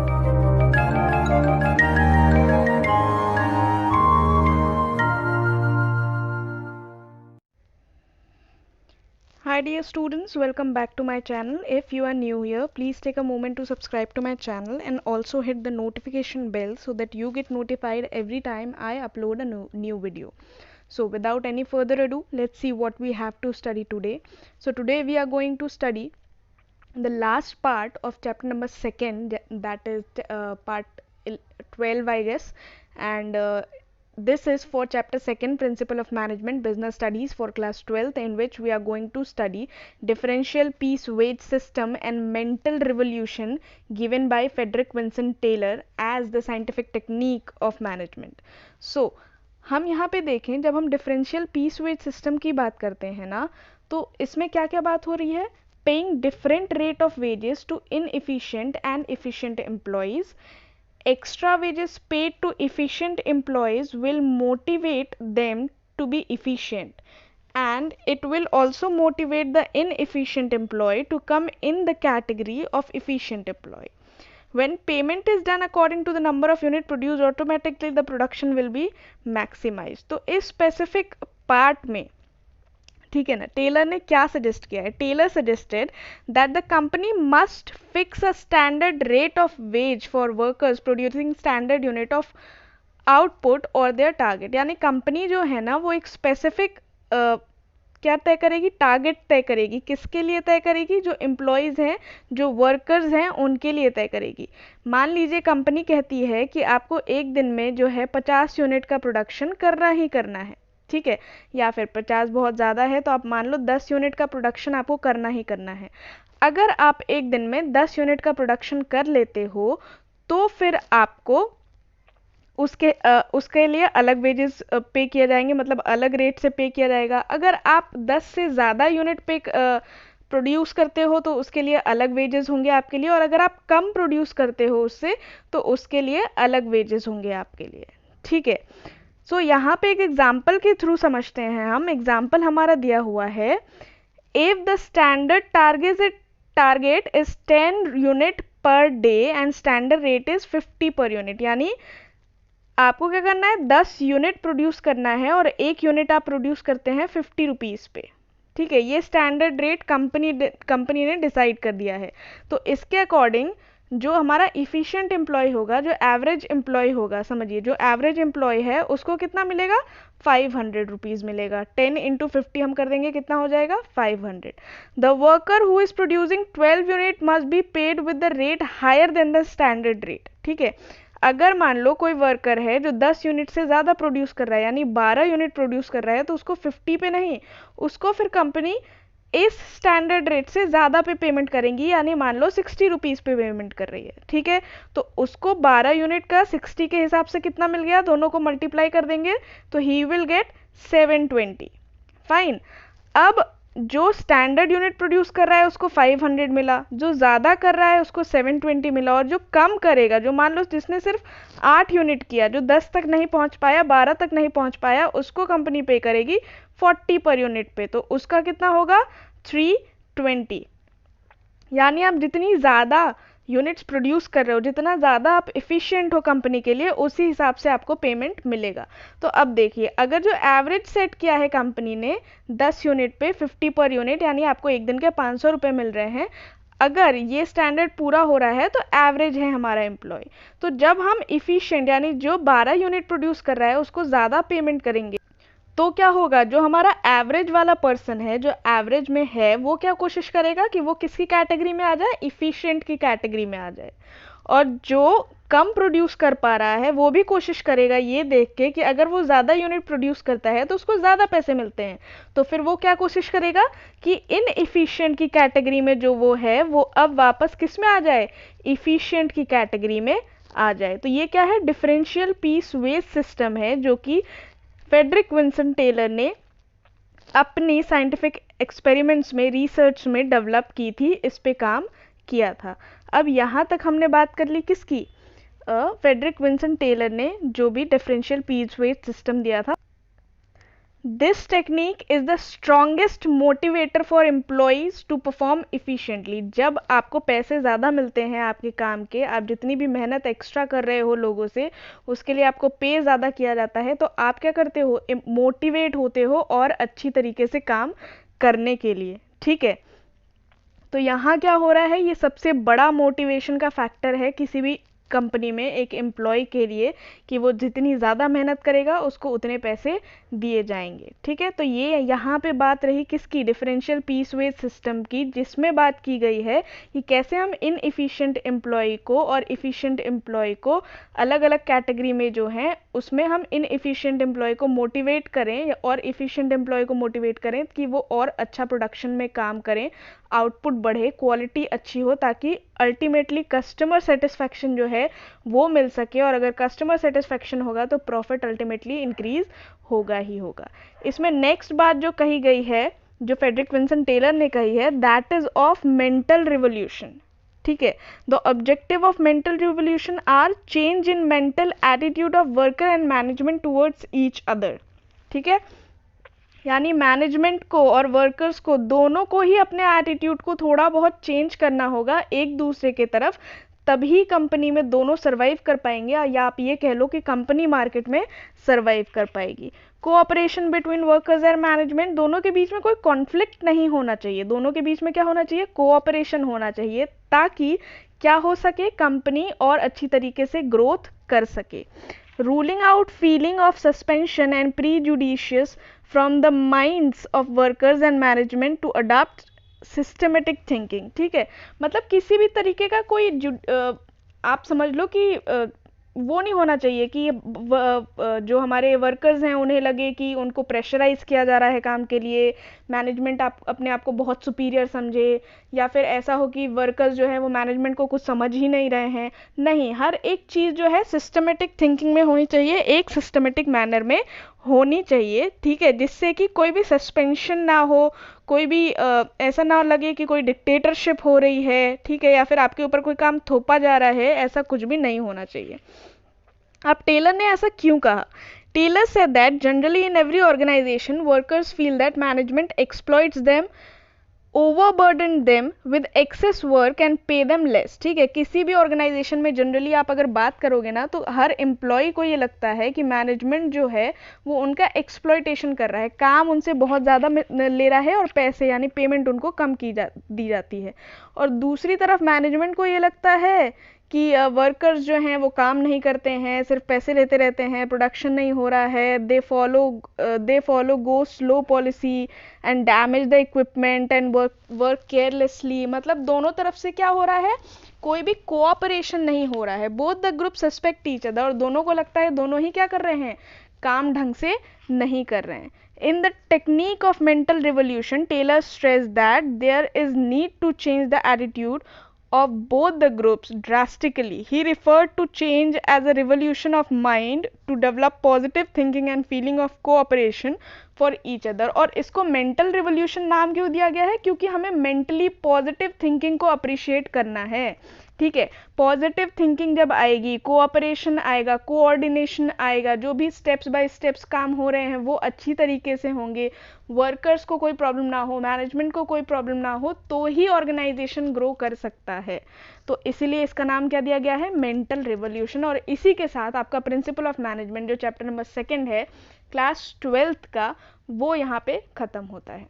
Hi dear students, welcome back to my channel. If you are new here, please take a moment to subscribe to my channel and also hit the notification bell so that you get notified every time I upload a new video. So without any further ado, let's see what we have to study today. So today we are going to study the last part of chapter number 2nd, that is part 12 I guess, and this is for chapter 2nd, Principle of Management Business Studies for class 12th, in which we are going to study differential piece wage system and mental revolution given by Frederick Vincent Taylor as the scientific technique of management. So हम यहाँ पे देखें, जब हम differential piece veg system की बात करते हैं ना, तो इसमें क्या क्या बात हो रही है? Paying different rate of wages to inefficient and efficient employees. Extra wages paid to efficient employees will motivate them to be efficient, and it will also motivate the inefficient employee to come in the category of efficient employee. When payment is done according to the number of unit produced, automatically the production will be maximized. तो इस specific part में, ठीक है ना, Taylor ने क्या suggest किया है? Taylor suggested that the company must fix a standard rate of wage for workers producing standard unit of output और देयर टारगेट। यानी कंपनी जो है ना, वो एक स्पेसिफिक क्या तय करेगी? टारगेट तय करेगी। किसके लिए तय करेगी? जो एम्प्लॉयज़ हैं, जो वर्कर्स हैं, उनके लिए तय करेगी। मान लीजिए कंपनी कहती है कि आपको एक दिन में जो है 50 यूनिट का प्रोडक्शन करना ही करना है, ठीक है, या फिर 50 बहुत ज़्यादा है तो आप मान लो 10 यूनिट का प्रोडक्शन आपको करना ही करना है। अगर आप एक दिन में 10 यूनिट का प्रोडक्शन कर लेते हो तो फिर आपको उसके लिए अलग वेजेस पे किए जाएंगे, मतलब अलग रेट से पे किया जाएगा। अगर आप 10 से ज़्यादा यूनिट पे प्रोड्यूस करते हो तो उसके लिए अलग वेजेस होंगे आपके लिए, और अगर आप कम प्रोड्यूस करते हो उससे तो उसके लिए अलग वेजेस होंगे आपके लिए, ठीक है। सो यहाँ पे एक एग्जाम्पल के थ्रू समझते हैं हम। एग्जाम्पल हमारा दिया हुआ है, if the standard target is 10 unit per day and standard rate is 50 per unit. यानी आपको क्या करना है? 10 यूनिट प्रोड्यूस करना है और एक यूनिट आप प्रोड्यूस करते हैं 50 रुपीज़ पे, ठीक है। ये स्टैंडर्ड रेट कंपनी ने डिसाइड कर दिया है। तो इसके अकॉर्डिंग जो हमारा इफ़िशिएंट एम्प्लॉय होगा, जो एवरेज एम्प्लॉय होगा, समझिए जो एवरेज एम्प्लॉय है उसको कितना मिलेगा? 500 रुपीज़ मिलेगा। 10 इंटू 50 हम कर देंगे, कितना हो जाएगा? 500। The worker who is producing 12 unit must be paid with the rate higher than the standard rate, ठीक है। अगर मान लो कोई वर्कर है जो 10 यूनिट से ज़्यादा प्रोड्यूस कर रहा है, यानी 12 यूनिट प्रोड्यूस कर रहा है, तो उसको 50 पे नहीं, उसको फिर कंपनी इस स्टैंडर्ड रेट से ज़्यादा पे पेमेंट करेंगी, यानी मान लो 60 रुपीज़ पे पेमेंट कर रही है, ठीक है। तो उसको 12 यूनिट का 60 के हिसाब से कितना मिल गया? दोनों को मल्टीप्लाई कर देंगे तो ही विल गेट 720। फाइन। अब जो स्टैंडर्ड यूनिट प्रोड्यूस कर रहा है उसको 500 मिला, जो ज़्यादा कर रहा है उसको 720 मिला, और जो कम करेगा, जो मान लो जिसने सिर्फ 8 यूनिट किया, जो 10 तक नहीं पहुंच पाया, 12 तक नहीं पहुंच पाया, उसको कंपनी पे करेगी 40 पर यूनिट पे। तो उसका कितना होगा? 320। यानी आप जितनी ज़्यादा यूनिट्स प्रोड्यूस कर रहे हो, जितना ज़्यादा आप एफिशिएंट हो कंपनी के लिए, उसी हिसाब से आपको पेमेंट मिलेगा। तो अब देखिए, अगर जो एवरेज सेट किया है कंपनी ने 10 यूनिट पे 50 पर यूनिट, यानी आपको एक दिन के 500 रुपये मिल रहे हैं, अगर ये स्टैंडर्ड पूरा हो रहा है तो एवरेज है हमारा एम्प्लॉय। तो जब हम इफ़िशिएंट यानी जो 12 यूनिट प्रोड्यूस कर रहा है उसको ज़्यादा पेमेंट करेंगे तो क्या होगा? जो हमारा एवरेज वाला पर्सन है, जो एवरेज में है, वो क्या कोशिश करेगा कि वो किसकी कैटेगरी में आ जाए? इफ़िशिएंट की कैटेगरी में आ जाए। और जो कम प्रोड्यूस कर पा रहा है वो भी कोशिश करेगा ये देख के कि अगर वो ज़्यादा यूनिट प्रोड्यूस करता है तो उसको ज़्यादा पैसे मिलते हैं, तो फिर वो क्या कोशिश करेगा कि इनएफिशिएंट की कैटेगरी में जो वो है वो अब वापस किस में आ जाए? इफ़िशिएंट की कैटेगरी में आ जाए। तो ये क्या है? डिफरेंशियल पीस वेज सिस्टम है, जो कि फ्रेडरिक विंसेंट टेलर ने अपनी साइंटिफिक एक्सपेरिमेंट्स में, रिसर्च में डेवलप की थी, इस पे काम किया था। अब यहाँ तक हमने बात कर ली किसकी? फ्रेडरिक विंसेंट टेलर ने जो भी डिफरेंशियल पीस वेज सिस्टम दिया था। This technique is the strongest motivator for employees to perform efficiently. जब आपको पैसे ज़्यादा मिलते हैं आपके काम के, आप जितनी भी मेहनत एक्स्ट्रा कर रहे हो लोगों से, उसके लिए आपको पे ज़्यादा किया जाता है, तो आप क्या करते हो, मोटिवेट होते हो और अच्छी तरीके से काम करने के लिए। ठीक है, तो यहाँ क्या हो रहा है, ये सबसे बड़ा मोटिवेशन का फैक्टर है किसी भी कंपनी में एक एम्प्लॉय के लिए, कि वो जितनी ज़्यादा मेहनत करेगा उसको उतने पैसे दिए जाएंगे। ठीक है, तो ये यहाँ पे बात रही किसकी, डिफरेंशियल पीस वेज सिस्टम की, जिसमें बात की गई है कि कैसे हम इनएफिशिएंट एम्प्लॉय को और इफ़िशिएंट एम्प्लॉय को अलग अलग कैटेगरी में जो हैं उसमें हम इनएफिशिएंट एम्प्लॉय को मोटिवेट करें और इफ़िशिएंट एम्प्लॉय को मोटिवेट करें कि वो और अच्छा प्रोडक्शन में काम करें, आउटपुट बढ़े, क्वालिटी अच्छी हो, ताकि अल्टीमेटली कस्टमर सेटिस्फैक्शन जो है वो मिल सके। और अगर कस्टमर सेटिस्फैक्शन होगा तो प्रॉफिट अल्टीमेटली इंक्रीज होगा ही होगा। इसमें नेक्स्ट बात जो कही गई है, जो फ्रेडरिक विंसन टेलर ने कही है, that is of mental revolution. ठीक है, the objective of mental revolution are change in mental attitude of worker and management towards each other. ठीक है, यानी मैनेजमेंट को और वर्कर्स को दोनों को ही अपने एटीट्यूड को थोड़ा बहुत चेंज करना होगा एक दूसरे के तरफ, तभी कंपनी में दोनों सरवाइव कर पाएंगे, या आप ये कह लो कि कंपनी मार्केट में सरवाइव कर पाएगी। Cooperation between workers and management, दोनों के बीच में कोई कॉन्फ्लिक्ट नहीं होना चाहिए, दोनों के बीच में क्या होना चाहिए, कोऑपरेशन होना चाहिए, ताकि क्या हो सके, कंपनी और अच्छी तरीके से ग्रोथ कर सके। Ruling out feeling of suspension and prejudicious from the minds of workers and management to adopt systematic thinking. ठीक है, मतलब किसी भी तरीके का कोई आप समझ लो कि वो नहीं होना चाहिए कि जो हमारे वर्कर्स हैं उन्हें लगे कि उनको प्रेशराइज किया जा रहा है काम के लिए, मैनेजमेंट अपने आप को बहुत सुपीरियर समझे, या फिर ऐसा हो कि वर्कर्स जो है वो मैनेजमेंट को कुछ समझ ही नहीं रहे हैं। नहीं, हर एक चीज़ जो है सिस्टमेटिक थिंकिंग में होनी चाहिए, एक सिस्टमेटिक मैनर में होनी चाहिए। ठीक है, जिससे कि कोई भी सस्पेंशन ना हो, कोई भी ऐसा ना लगे कि कोई डिक्टेटरशिप हो रही है। ठीक है, या फिर आपके ऊपर कोई काम थोपा जा रहा है, ऐसा कुछ भी नहीं होना चाहिए। अब टेलर ने ऐसा क्यों कहा? Taylor said that generally in every organization workers feel that management exploits them, overburden them with excess work and pay them less। ठीक है, किसी भी ऑर्गेनाइजेशन में जनरली आप अगर बात करोगे ना, तो हर एम्प्लॉय को ये लगता है कि मैनेजमेंट जो है वो उनका एक्सप्लॉयटेशन कर रहा है, काम उनसे बहुत ज़्यादा ले रहा है और पैसे यानी पेमेंट उनको कम दी जाती है। और दूसरी तरफ मैनेजमेंट को ये लगता है कि वर्कर्स जो हैं वो काम नहीं करते हैं, सिर्फ पैसे लेते रहते हैं, प्रोडक्शन नहीं हो रहा है, they follow go slow policy and damage the equipment and work carelessly. मतलब दोनों तरफ से क्या हो रहा है, कोई भी कोऑपरेशन नहीं हो रहा है, both the group suspect each other, और दोनों को लगता है दोनों ही क्या कर रहे हैं, काम ढंग से नहीं कर रहे हैं। In the technique of mental revolution, Taylor stressed that there is need to change the attitude of both the groups drastically. He referred to change as a revolution of mind to develop positive thinking and feeling of cooperation for each other। और इसको mental revolution नाम क्यों दिया गया है? क्योंकि हमें mentally positive thinking को appreciate करना है। ठीक है, पॉजिटिव थिंकिंग जब आएगी, कोऑपरेशन आएगा, कोऑर्डिनेशन आएगा, जो भी स्टेप्स बाय स्टेप्स काम हो रहे हैं वो अच्छी तरीके से होंगे, वर्कर्स को कोई प्रॉब्लम ना हो, मैनेजमेंट को कोई प्रॉब्लम ना हो, तो ही ऑर्गेनाइजेशन ग्रो कर सकता है। तो इसीलिए इसका नाम क्या दिया गया है, मेंटल रिवोल्यूशन। और इसी के साथ आपका प्रिंसिपल ऑफ मैनेजमेंट जो चैप्टर नंबर 2 है क्लास 12th का, वो यहाँ पे ख़त्म होता है।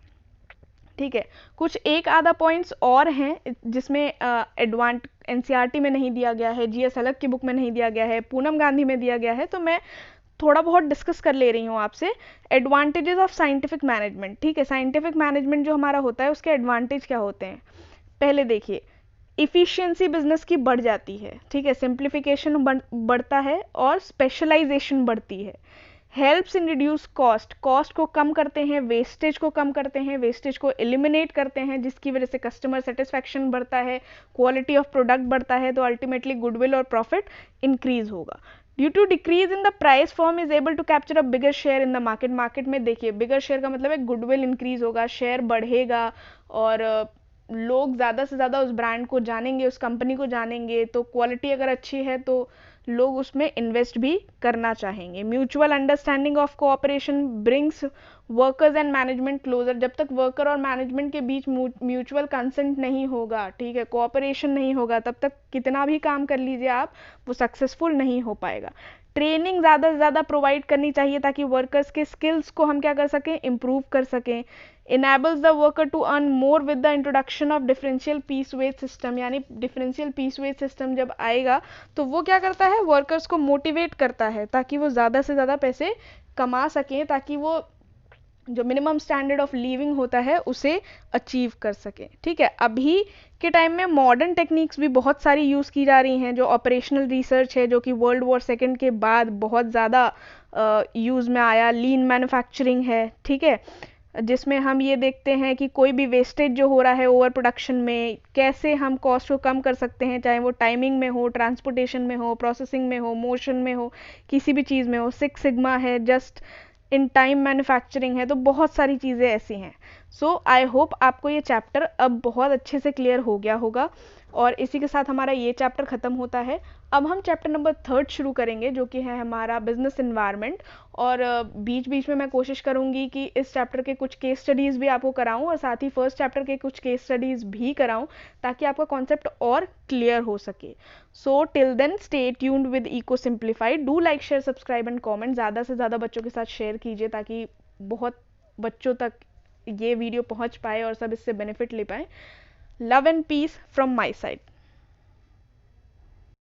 ठीक है, कुछ एक आधा पॉइंट्स और हैं जिसमें एनसीईआरटी में नहीं दिया गया है, जीएस अलग की बुक में नहीं दिया गया है, पूनम गांधी में दिया गया है, तो मैं थोड़ा बहुत डिस्कस कर ले रही हूँ आपसे। Advantages of scientific management. ठीक है, साइंटिफिक मैनेजमेंट जो हमारा होता है उसके एडवांटेज क्या होते हैं? पहले देखिए, इफ़िशियंसी बिजनेस की बढ़ जाती है। ठीक है, सिंप्लीफिकेशन बढ़ता है और स्पेशलाइजेशन बढ़ती है। Helps in reduce cost, cost को कम करते हैं, वेस्टेज को कम करते हैं, वेस्टेज को एलिमिनेट करते हैं, जिसकी वजह से कस्टमर सेटिस्फैक्शन बढ़ता है, क्वालिटी ऑफ प्रोडक्ट बढ़ता है, तो अल्टीमेटली गुडविल और प्रॉफिट इंक्रीज होगा। Due to decrease in the price, firm is able to capture a bigger share in the market. Market में देखिए, बिगर शेयर का मतलब है गुडविल इंक्रीज होगा, शेयर बढ़ेगा, और लोग ज़्यादा से ज़्यादा उस ब्रांड को जानेंगे, उस कंपनी को जानेंगे, तो क्वालिटी अगर अच्छी है तो लोग उसमें इन्वेस्ट भी करना चाहेंगे। Mutual understanding of cooperation brings workers and management closer. जब तक वर्कर और मैनेजमेंट के बीच म्यूचुअल कंसेंट नहीं होगा, ठीक है, कोऑपरेशन नहीं होगा, तब तक कितना भी काम कर लीजिए आप, वो सक्सेसफुल नहीं हो पाएगा। ट्रेनिंग ज़्यादा से ज़्यादा प्रोवाइड करनी चाहिए ताकि वर्कर्स के स्किल्स को हम क्या कर सकें, इम्प्रूव कर सकें। enables the worker to earn more with the introduction of differential piece wage system। यानी differential piece wage system जब आएगा तो वो क्या करता है, वर्कर्स को मोटिवेट करता है ताकि वो ज़्यादा से ज़्यादा पैसे कमा सकें, ताकि वो जो मिनिमम स्टैंडर्ड ऑफ लिविंग होता है उसे अचीव कर सकें। ठीक है, अभी के टाइम में मॉडर्न टेक्निक्स भी बहुत सारी यूज़ की जा रही हैं। जो ऑपरेशनल रिसर्च है, जो कि वर्ल्ड वॉर सेकेंड के बाद बहुत ज़्यादा यूज़ में आया, लीन मैन्युफैक्चरिंग है, ठीक है, जिसमें हम ये देखते हैं कि कोई भी वेस्टेज जो हो रहा है ओवर प्रोडक्शन में, कैसे हम कॉस्ट को कम कर सकते हैं, चाहे वो टाइमिंग में हो, ट्रांसपोर्टेशन में हो, प्रोसेसिंग में हो, मोशन में हो, किसी भी चीज़ में हो। सिक्स सिग्मा है, जस्ट इन टाइम मैन्युफैक्चरिंग है, तो बहुत सारी चीज़ें ऐसी हैं। सो आई होप आपको ये चैप्टर अब बहुत अच्छे से क्लियर हो गया होगा, और इसी के साथ हमारा ये चैप्टर ख़त्म होता है। अब हम चैप्टर नंबर 3 शुरू करेंगे, जो कि है हमारा बिजनेस इन्वायरमेंट। और बीच बीच में मैं कोशिश करूंगी कि इस चैप्टर के कुछ केस स्टडीज़ भी आपको कराऊं, और साथ ही फर्स्ट चैप्टर के कुछ केस स्टडीज़ भी कराऊं, ताकि आपका कॉन्सेप्ट और क्लियर हो सके। So till then stay tuned with Eco Simplified. Do like, share, subscribe and comment. ज़्यादा से ज़्यादा बच्चों के साथ शेयर कीजिए ताकि बहुत बच्चों तक ये वीडियो पहुंच पाए और सब इससे बेनिफिट ले पाए। Love and peace from my side.